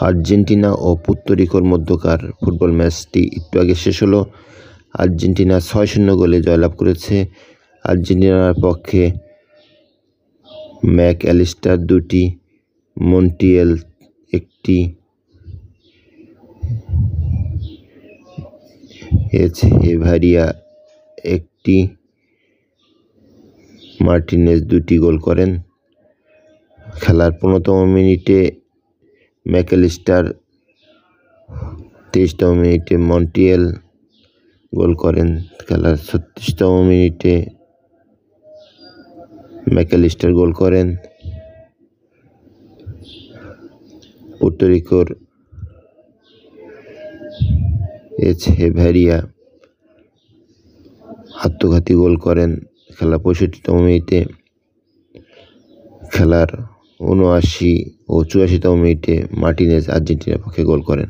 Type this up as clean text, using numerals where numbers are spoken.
Argentina ও পুর্তরিকোর মধ্যকার football ম্যাচটি একটু আগে শেষ হলো। আর্জেন্টিনা 6-0 গোলে জয়লাভ করেছে। আর্জেন্টিনার পক্ষে ম্যাক অ্যালিস্টার 2টি, মন্টিয়েল 1টি, এচেভারিয়া 1টি, মার্টিনেজ 2টি গোল করেন। খেলার 15তম মিনিটে ম্যাকঅ্যালিস্টার, 23তম মিনিটে মন্টিয়েল গোল করেন। খেলার 36তম মিনিটে ম্যাকঅ্যালিস্টার গোল করেন। পুর্তরিকোর এচেভারিয়া আত্মঘাতী গোল করেন খেলার 65তম মিনিটে। খেলার 79 ও 84তম মিনিটে মার্টিনেজ আর্জেন্টিনার পক্ষে গোল করেন।